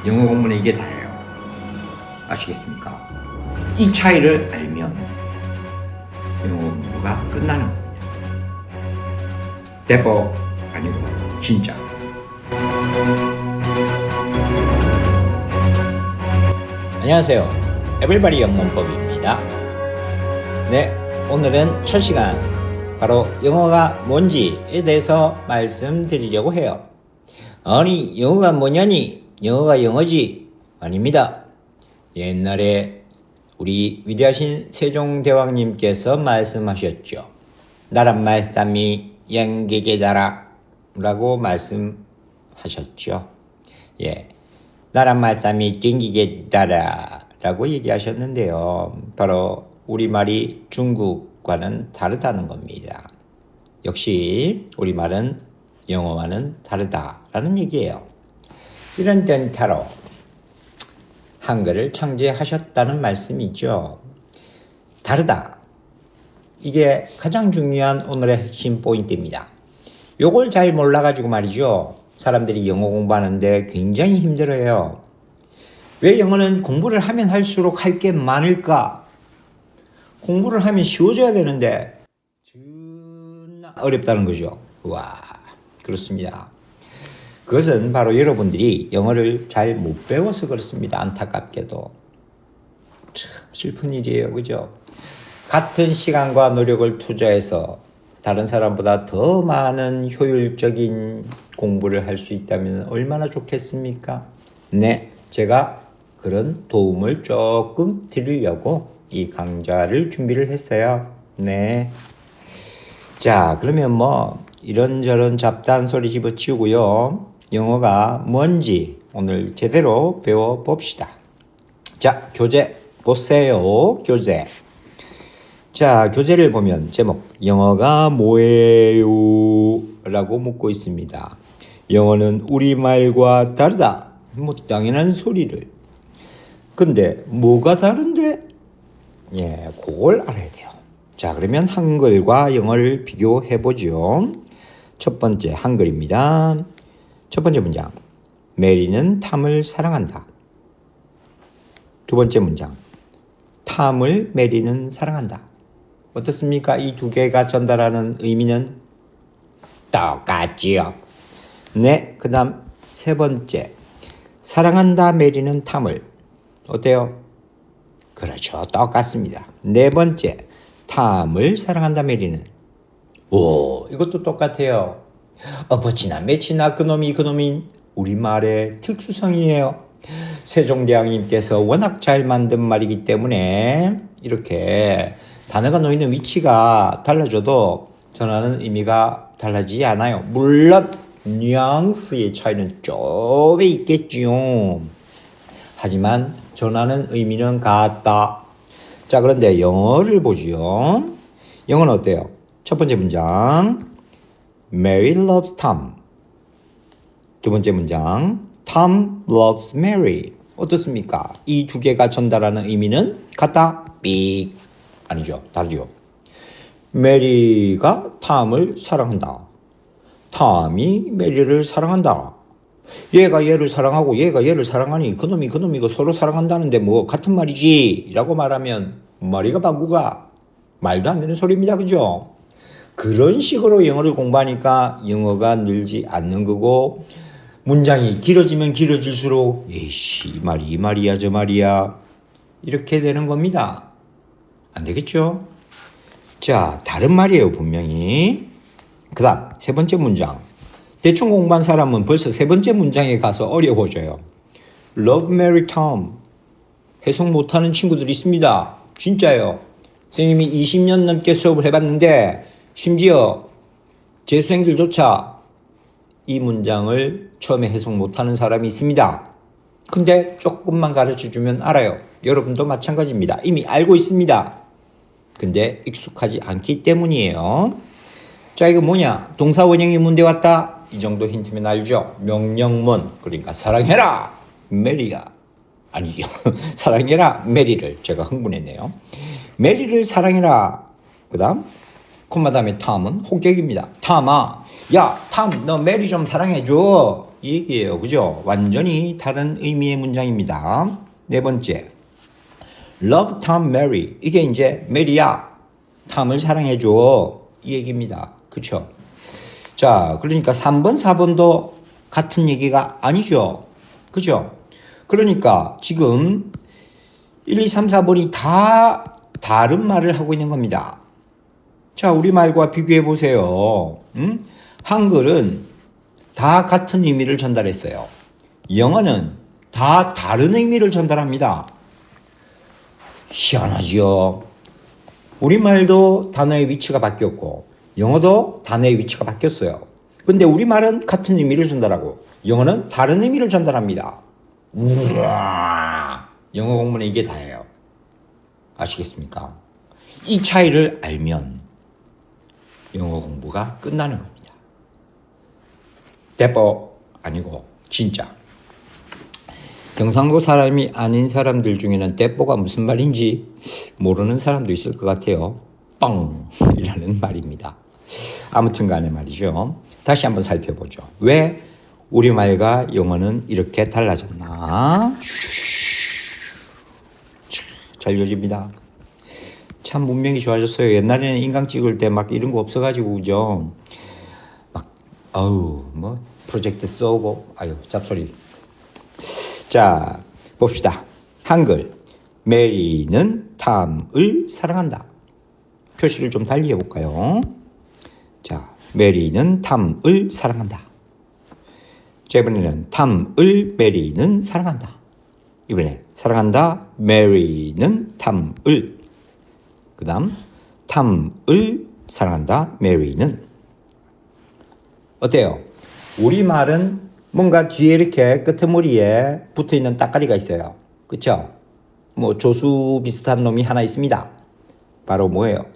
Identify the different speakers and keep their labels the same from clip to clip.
Speaker 1: 영어 공부는 이게 다예요. 아시겠습니까? 이 차이를 알면 영어 공부가 끝나는 겁니다. 대법 아니고 진짜. 안녕하세요. 에블바리 영문법입니다. 네, 오늘은 첫 시간 바로 영어가 뭔지에 대해서 말씀드리려고 해요. 아니, 영어가 뭐냐니? 영어가 영어지? 아닙니다. 옛날에 우리 위대하신 세종대왕님께서 말씀하셨죠. 나란 말씀이 영계계다라 라고 말씀하셨죠. 예, 나란 말씀이 땡기게다라 라고 얘기하셨는데요. 바로 우리말이 중국과는 다르다는 겁니다. 역시 우리말은 영어와는 다르다라는 얘기예요. 이런 된 타로 한글을 창제하셨다는 말씀이죠. 다르다. 이게 가장 중요한 오늘의 핵심 포인트입니다. 요걸 잘 몰라가지고 말이죠. 사람들이 영어 공부하는데 굉장히 힘들어요. 왜 영어는 공부를 하면 할수록 할 게 많을까? 공부를 하면 쉬워져야 되는데 존나 어렵다는 거죠. 와, 그렇습니다. 그것은 바로 여러분들이 영어를 잘 못 배워서 그렇습니다. 안타깝게도. 참 슬픈 일이에요. 그죠? 같은 시간과 노력을 투자해서 다른 사람보다 더 많은 효율적인 공부를 할 수 있다면 얼마나 좋겠습니까? 네, 제가 그런 도움을 조금 드리려고 이 강좌를 준비를 했어요. 네. 자, 그러면 뭐 이런저런 잡다한 소리 집어치우고요. 영어가 뭔지 오늘 제대로 배워봅시다. 자, 교재 보세요. 교재. 자, 교재를 보면 제목 영어가 뭐예요? 라고 묻고 있습니다. 영어는 우리말과 다르다. 뭐 당연한 소리를. 근데 뭐가 다른데? 예, 그걸 알아야 돼요. 자, 그러면 한글과 영어를 비교해보죠. 첫 번째 한글입니다. 첫 번째 문장. 메리는 탐을 사랑한다. 두 번째 문장. 탐을 메리는 사랑한다. 어떻습니까? 이 두 개가 전달하는 의미는 똑같지요. 네, 그 다음 세 번째. 사랑한다 메리는 탐을. 어때요? 그렇죠. 똑같습니다. 네 번째. 탐을 사랑한다 메리는. 오, 이것도 똑같아요. 어버치나 매치나 그놈이 우리말의 특수성이에요. 세종대왕님께서 워낙 잘 만든 말이기 때문에 이렇게 단어가 놓이는 위치가 달라져도 전하는 의미가 달라지지 않아요. 물론 뉘앙스의 차이는 좀 있겠지요. 하지만 전하는 의미는 같다. 자, 그런데 영어를 보지요. 영어는 어때요? 첫 번째 문장 Mary loves Tom. 두 번째 문장 Tom loves Mary. 어떻습니까? 이 두 개가 전달하는 의미는 같다? 삑. 아니죠. 다르죠. 메리가 탐을 사랑한다. 탐이 메리를 사랑한다. 얘가 얘를 사랑하고 얘가 얘를 사랑하니 그놈이 그놈이고 서로 사랑한다는데 뭐 같은 말이지 라고 말하면 머리가 바꾸가 말도 안 되는 소리입니다. 그죠? 그런 식으로 영어를 공부하니까 영어가 늘지 않는 거고 문장이 길어지면 길어질수록 에이씨 이 말이 이 말이야 저 말이야 이렇게 되는 겁니다. 안 되겠죠? 자, 다른 말이에요. 분명히. 그 다음 세 번째 문장. 대충 공부한 사람은 벌써 세 번째 문장에 가서 어려워져요. Love Mary Tom. 해석 못하는 친구들이 있습니다. 진짜요. 선생님이 20년 넘게 수업을 해봤는데 심지어 재수생들조차 이 문장을 처음에 해석 못하는 사람이 있습니다. 근데 조금만 가르쳐주면 알아요. 여러분도 마찬가지입니다. 이미 알고 있습니다. 근데 익숙하지 않기 때문이에요. 자, 이거 뭐냐? 동사 원형이 문제 왔다. 이 정도 힌트면 알죠? 명령문. 그러니까 사랑해라 메리가. 아니요. 사랑해라 메리를. 제가 흥분했네요. 메리를 사랑해라. 그 다음 콤마 다음에 탐은 호격입니다. 탐아, 야 탐 너 메리 좀 사랑해줘. 이 얘기예요. 그죠? 완전히 다른 의미의 문장입니다. 네 번째. Love Tom Mary. 이게 이제 메리야. 탐을 사랑해줘. 이 얘기입니다. 그쵸? 자, 그러니까 3번, 4번도 같은 얘기가 아니죠. 그죠? 그러니까 지금 1, 2, 3, 4번이 다 다른 말을 하고 있는 겁니다. 자, 우리말과 비교해 보세요. 한글은 다 같은 의미를 전달했어요. 영어는 다 다른 의미를 전달합니다. 희한하지요. 우리말도 단어의 위치가 바뀌었고 영어도 단어의 위치가 바뀌었어요. 근데 우리말은 같은 의미를 전달하고 영어는 다른 의미를 전달합니다. 우와, 영어 공부는 이게 다예요. 아시겠습니까? 이 차이를 알면 영어 공부가 끝나는 겁니다. 대포 아니고 진짜. 경상도 사람이 아닌 사람들 중에는 대포가 무슨 말인지 모르는 사람도 있을 것 같아요. 뻥이라는 말입니다. 아무튼 간에 말이죠. 다시 한번 살펴보죠. 왜 우리말과 영어는 이렇게 달라졌나? 잘 이어집니다. 참 문명이 좋아졌어요. 옛날에는 인강 찍을 때 막 이런 거 없어가지고 그죠? 막 뭐 프로젝트 쏘고 잡소리. 자, 봅시다. 한글. 메리는 탐을 사랑한다. 표시를 좀 달리 해볼까요? 자, 메리는 탐을 사랑한다. 자, 이번에는 탐을 메리는 사랑한다. 이번에 사랑한다. 메리는 탐을. 그 다음 탐을 사랑한다. 메리는. 어때요? 우리말은 뭔가 뒤에 이렇게 끄트머리에 붙어있는 따까리가 있어요. 그쵸? 뭐 조수 비슷한 놈이 하나 있습니다. 바로 뭐예요?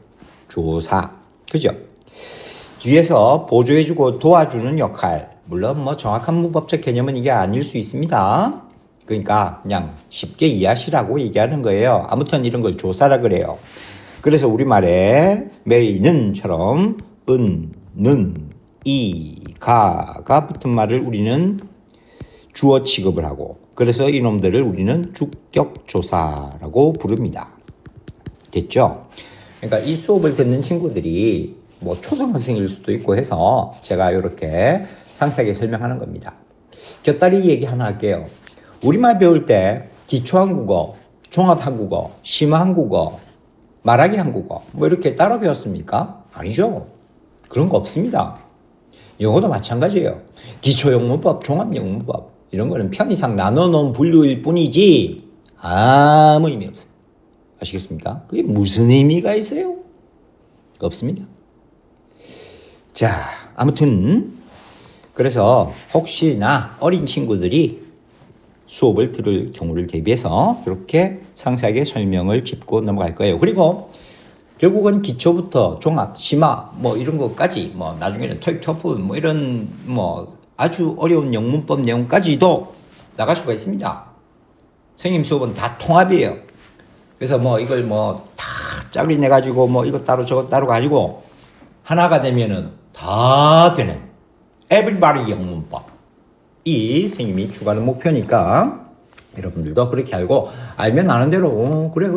Speaker 1: 조사. 그죠? 뒤에서 보조해주고 도와주는 역할. 물론 뭐 정확한 문법적 개념은 이게 아닐 수 있습니다. 그러니까 그냥 쉽게 이해하시라고 얘기하는 거예요. 아무튼 이런 걸 조사라 그래요. 그래서 우리말에 메리는처럼 은, 는, 이, 가가 붙은 말을 우리는 주어 취급을 하고 그래서 이놈들을 우리는 주격조사라고 부릅니다. 됐죠? 그러니까 이 수업을 듣는 친구들이 뭐 초등학생일 수도 있고 해서 제가 이렇게 상세하게 설명하는 겁니다. 곁다리 얘기 하나 할게요. 우리말 배울 때 기초한국어, 종합한국어, 심화한국어, 말하기 한국어 뭐 이렇게 따로 배웠습니까? 아니죠. 그런 거 없습니다. 영어도 마찬가지예요. 기초영문법, 종합영문법 이런 거는 편의상 나눠놓은 분류일 뿐이지 아무 의미 없어요. 아시겠습니까? 그게 무슨 의미가 있어요? 없습니다. 자, 아무튼 그래서 혹시나 어린 친구들이 수업을 들을 경우를 대비해서 이렇게 상세하게 설명을 짚고 넘어갈 거예요. 그리고 결국은 기초부터 종합, 심화 뭐 이런 것까지 뭐 나중에는 토익, 토플 뭐 이런 뭐 아주 어려운 영문법 내용까지도 나갈 수가 있습니다. 선생님 수업은 다 통합이에요. 그래서 뭐 이걸 뭐 다 짜리 내 가지고 뭐 이것 따로 저것 따로 가지고 하나가 되면은 다 되는 everybody 영문법 이 선생님이 추구하는 목표니까 여러분들도 그렇게 알고 알면 아는 대로 그래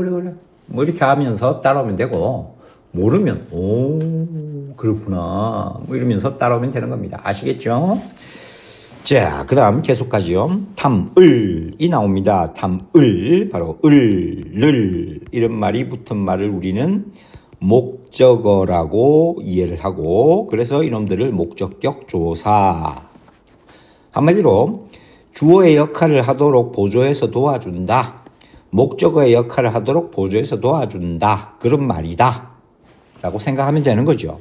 Speaker 1: 뭐 이렇게 하면서 따라오면 되고 모르면 그렇구나 뭐 이러면서 따라오면 되는 겁니다. 아시겠죠? 자, 그 다음 계속 가죠. 탐을이 나옵니다. 탐을 바로 을 이런 말이 붙은 말을 우리는 목적어라고 이해를 하고 그래서 이놈들을 목적격 조사 한마디로 주어의 역할을 하도록 보조해서 도와준다. 목적어의 역할을 하도록 보조해서 도와준다. 그런 말이다. 라고 생각하면 되는 거죠.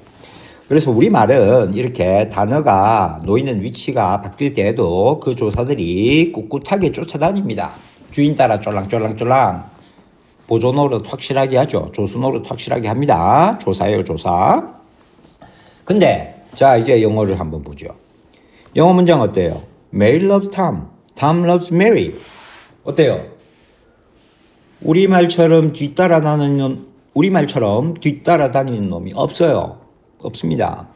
Speaker 1: 그래서 우리말은 이렇게 단어가 놓이는 위치가 바뀔 때에도 그 조사들이 꿋꿋하게 쫓아다닙니다. 주인 따라 쫄랑쫄랑 보조 노릇 확실하게 하죠. 조수 노릇 확실하게 합니다. 조사예요, 조사. 근데 자 이제 영어를 한번 보죠. 영어 문장 어때요? Mary loves Tom. Tom loves Mary. 어때요? 우리말처럼 뒤따라다니는 놈이 없어요. 없습니다.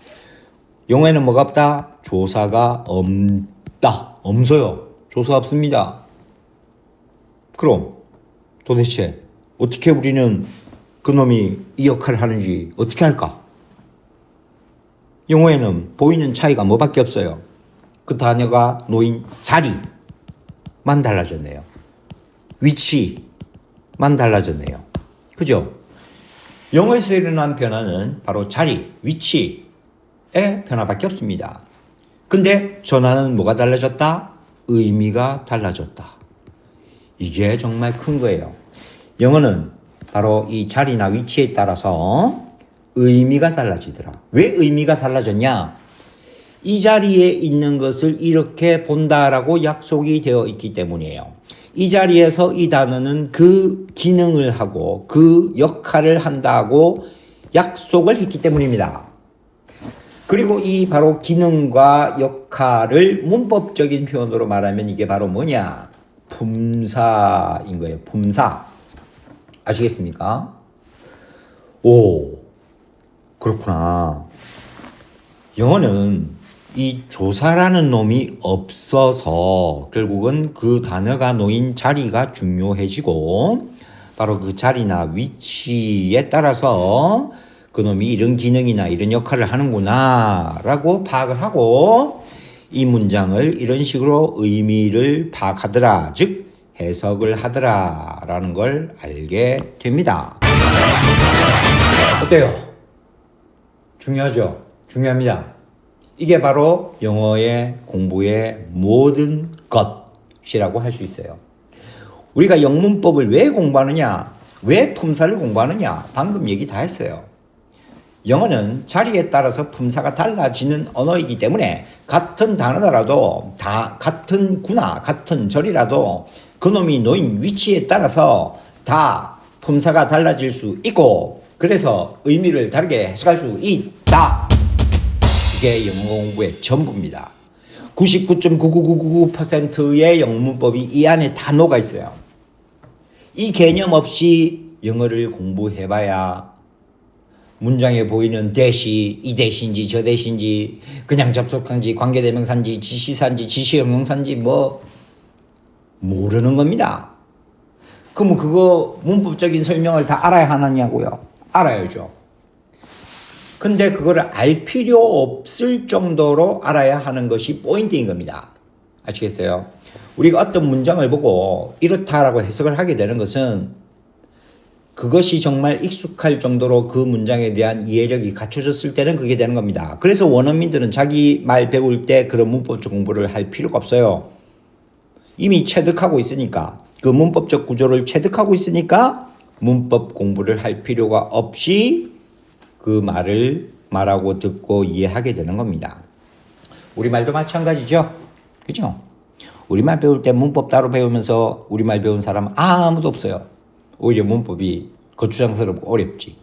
Speaker 1: 영어에는 뭐가 없다? 조사가 없다. 없다. 없어요. 조사 없습니다. 그럼 도대체 어떻게 우리는 그놈이 이 역할을 하는지 어떻게 할까? 영어에는 보이는 차이가 뭐밖에 없어요. 그 단어가 놓인 자리만 달라졌네요. 위치만 달라졌네요. 그죠? 영어에서 일어난 변화는 바로 자리, 위치의 변화밖에 없습니다. 근데 전화는 뭐가 달라졌다? 의미가 달라졌다. 이게 정말 큰 거예요. 영어는 바로 이 자리나 위치에 따라서 의미가 달라지더라. 왜 의미가 달라졌냐? 이 자리에 있는 것을 이렇게 본다라고 약속이 되어 있기 때문이에요. 이 자리에서 이 단어는 그 기능을 하고 그 역할을 한다고 약속을 했기 때문입니다. 그리고 이 바로 기능과 역할을 문법적인 표현으로 말하면 이게 바로 뭐냐? 품사인 거예요. 품사. 아시겠습니까? 오, 그렇구나. 영어는 이 조사라는 놈이 없어서 결국은 그 단어가 놓인 자리가 중요해지고 바로 그 자리나 위치에 따라서 그놈이 이런 기능이나 이런 역할을 하는구나 라고 파악을 하고 이 문장을 이런 식으로 의미를 파악하더라, 즉 해석을 하더라 라는 걸 알게 됩니다. 어때요? 중요하죠? 중요합니다. 이게 바로 영어의 공부의 모든 것이라고 할 수 있어요. 우리가 영문법을 왜 공부하느냐? 왜 품사를 공부하느냐? 방금 얘기 다 했어요. 영어는 자리에 따라서 품사가 달라지는 언어이기 때문에 같은 단어더라도 다 같은 구나 같은 절이라도 그놈이 놓인 위치에 따라서 다 품사가 달라질 수 있고 그래서 의미를 다르게 해석할 수 있다. 이게 영어 공부의 전부입니다. 99.99999%의 영문법이 이 안에 다 녹아 있어요. 이 개념 없이 영어를 공부해봐야 문장에 보이는 대시, 이 대시인지 저 대시인지 그냥 접속한지 관계대명사인지 지시사인지 지시형용사인지 뭐 모르는 겁니다. 그럼 그거 문법적인 설명을 다 알아야 하느냐고요? 알아야죠. 근데 그거를 알 필요 없을 정도로 알아야 하는 것이 포인트인 겁니다. 아시겠어요? 우리가 어떤 문장을 보고 이렇다라고 해석을 하게 되는 것은 그것이 정말 익숙할 정도로 그 문장에 대한 이해력이 갖춰졌을 때는 그게 되는 겁니다. 그래서 원어민들은 자기 말 배울 때 그런 문법적 공부를 할 필요가 없어요. 이미 체득하고 있으니까 그 문법적 구조를 체득하고 있으니까 문법 공부를 할 필요가 없이 그 말을 말하고 듣고 이해하게 되는 겁니다. 우리말도 마찬가지죠. 그죠? 우리말 배울 때 문법 따로 배우면서 우리말 배운 사람 아무도 없어요. 오히려 문법이 거추장스럽고 어렵지.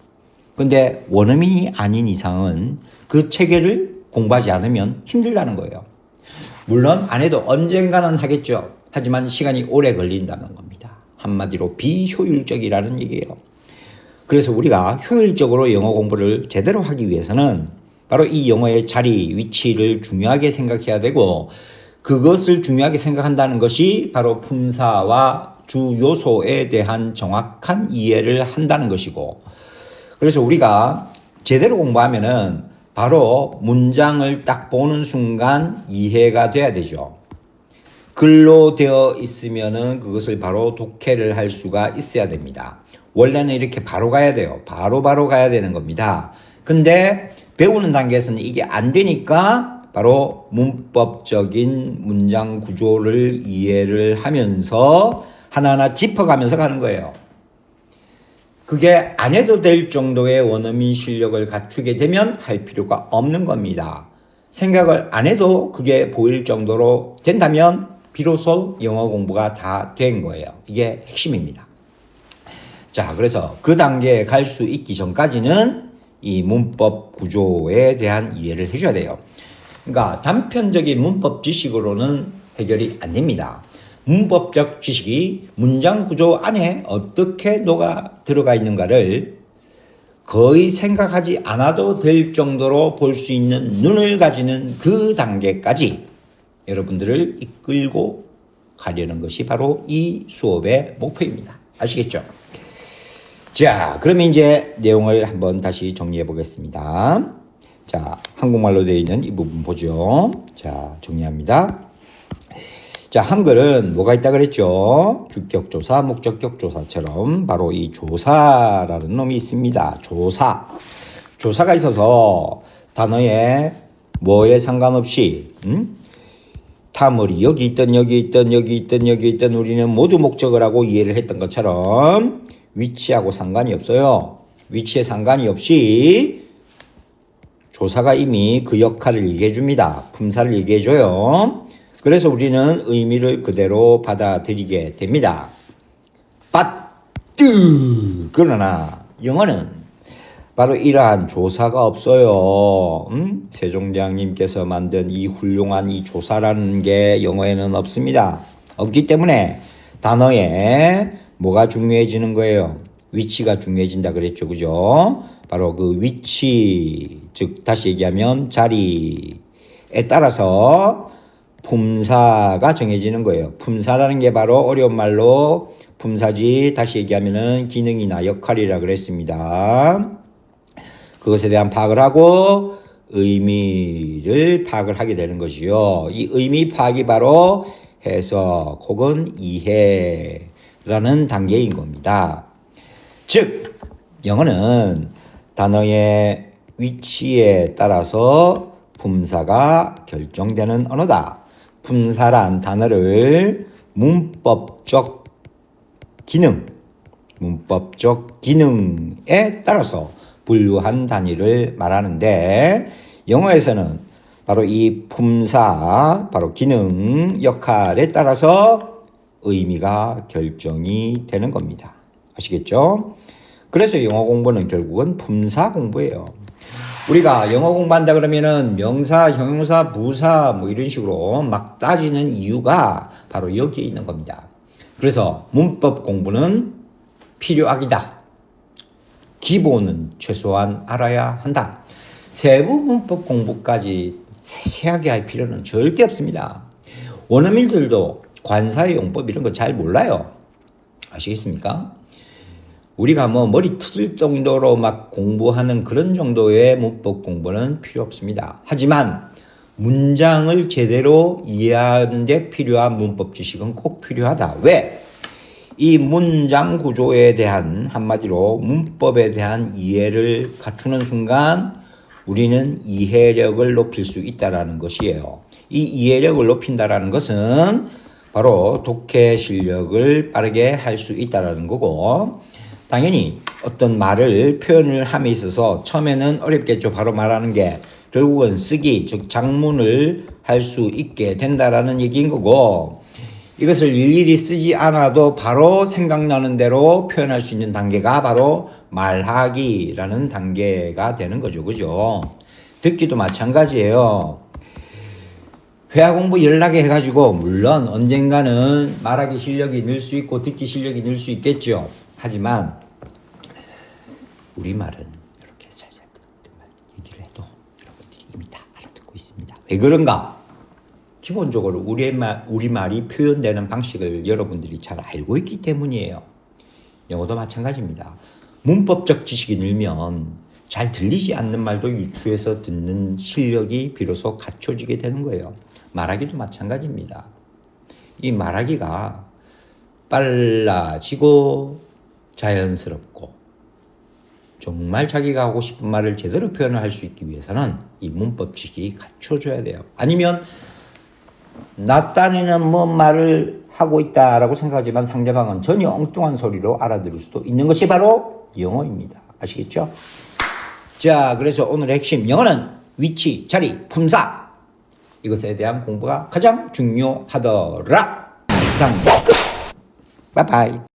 Speaker 1: 근데 원어민이 아닌 이상은 그 체계를 공부하지 않으면 힘들다는 거예요. 물론 안 해도 언젠가는 하겠죠. 하지만 시간이 오래 걸린다는 겁니다. 한마디로 비효율적이라는 얘기예요. 그래서 우리가 효율적으로 영어 공부를 제대로 하기 위해서는 바로 이 영어의 자리, 위치를 중요하게 생각해야 되고 그것을 중요하게 생각한다는 것이 바로 품사와 주 요소에 대한 정확한 이해를 한다는 것이고 그래서 우리가 제대로 공부하면은 바로 문장을 딱 보는 순간 이해가 돼야 되죠. 글로 되어 있으면은 그것을 바로 독해를 할 수가 있어야 됩니다. 원래는 이렇게 바로 가야 돼요. 바로 가야 되는 겁니다. 근데 배우는 단계에서는 이게 안 되니까 바로 문법적인 문장 구조를 이해를 하면서 하나하나 짚어가면서 가는 거예요. 그게 안 해도 될 정도의 원어민 실력을 갖추게 되면 할 필요가 없는 겁니다. 생각을 안 해도 그게 보일 정도로 된다면 비로소 영어 공부가 다 된 거예요. 이게 핵심입니다. 자, 그래서 그 단계에 갈 수 있기 전까지는 이 문법 구조에 대한 이해를 해줘야 돼요. 그러니까 단편적인 문법 지식으로는 해결이 안 됩니다. 문법적 지식이 문장 구조 안에 어떻게 녹아 들어가 있는가를 거의 생각하지 않아도 될 정도로 볼 수 있는 눈을 가지는 그 단계까지 여러분들을 이끌고 가려는 것이 바로 이 수업의 목표입니다. 아시겠죠? 자, 그러면 이제 내용을 한번 다시 정리해 보겠습니다. 자, 한국말로 되어 있는 이 부분 보죠. 자, 정리합니다. 자, 한글은 뭐가 있다 그랬죠? 주격조사, 목적격조사처럼 바로 이 조사라는 놈이 있습니다. 조사. 조사가 있어서 단어에 뭐에 상관없이 타물이 여기 있던 여기 있던 여기 있던 여기 있던 우리는 모두 목적을 하고 이해를 했던 것처럼 위치하고 상관이 없어요. 위치에 상관이 없이 조사가 이미 그 역할을 얘기해 줍니다. 품사를 얘기해 줘요. 그래서 우리는 의미를 그대로 받아들이게 됩니다. 그러나 영어는 바로 이러한 조사가 없어요. 세종대왕님께서 만든 이 훌륭한 이 조사라는 게 영어에는 없습니다. 없기 때문에 단어에 뭐가 중요해지는 거예요? 위치가 중요해진다 그랬죠. 그죠? 바로 그 위치, 즉 다시 얘기하면 자리에 따라서 품사가 정해지는 거예요. 품사라는 게 바로 어려운 말로 품사지, 다시 얘기하면은 기능이나 역할이라 그랬습니다. 그것에 대한 파악을 하고 의미를 파악을 하게 되는 것이요. 이 의미 파악이 바로 해석 혹은 이해라는 단계인 겁니다. 즉, 영어는 단어의 위치에 따라서 품사가 결정되는 언어다. 품사란 단어를 문법적 기능에 따라서 분류한 단위를 말하는데 영어에서는 바로 이 품사, 바로 기능, 역할에 따라서 의미가 결정이 되는 겁니다. 아시겠죠? 그래서 영어 공부는 결국은 품사 공부예요. 우리가 영어 공부한다 그러면은 명사, 형용사, 부사 뭐 이런 식으로 막 따지는 이유가 바로 여기에 있는 겁니다. 그래서 문법 공부는 필요하기다. 기본은 최소한 알아야 한다. 세부 문법 공부까지 세세하게 할 필요는 절대 없습니다. 원어민들도 관사의 용법 이런 거 잘 몰라요. 아시겠습니까? 우리가 뭐 머리 터질 정도로 막 공부하는 그런 정도의 문법 공부는 필요 없습니다. 하지만 문장을 제대로 이해하는 데 필요한 문법 지식은 꼭 필요하다. 왜? 이 문장 구조에 대한 한마디로 문법에 대한 이해를 갖추는 순간 우리는 이해력을 높일 수 있다라는 것이에요. 이 이해력을 높인다라는 것은 바로 독해 실력을 빠르게 할 수 있다라는 거고, 당연히 어떤 말을 표현을 함에 있어서 처음에는 어렵겠죠. 바로 말하는 게 결국은 쓰기, 즉 작문을 할 수 있게 된다라는 얘기인 거고, 이것을 일일이 쓰지 않아도 바로 생각나는 대로 표현할 수 있는 단계가 바로 말하기라는 단계가 되는 거죠. 그죠? 듣기도 마찬가지예요. 회화 공부 열나게 해가지고 물론 언젠가는 말하기 실력이 늘 수 있고 듣기 실력이 늘 수 있겠죠. 하지만 우리말은 이렇게 살살 얘기를 해도 여러분들이 이미 다 알아듣고 있습니다. 왜 그런가? 기본적으로 우리말이 표현되는 방식을 여러분들이 잘 알고 있기 때문이에요. 영어도 마찬가지입니다. 문법적 지식이 늘면 잘 들리지 않는 말도 유추해서 듣는 실력이 비로소 갖춰지게 되는 거예요. 말하기도 마찬가지입니다. 이 말하기가 빨라지고 자연스럽고 정말 자기가 하고 싶은 말을 제대로 표현을 할 수 있기 위해서는 이 문법 지식이 갖춰져야 돼요. 아니면 나 딴에는 뭐 말을 하고 있다라고 생각하지만 상대방은 전혀 엉뚱한 소리로 알아들을 수도 있는 것이 바로 영어입니다. 아시겠죠? 자, 그래서 오늘의 핵심 영어는 위치, 자리, 품사 이것에 대한 공부가 가장 중요하더라. 이상 끝. 바이바이.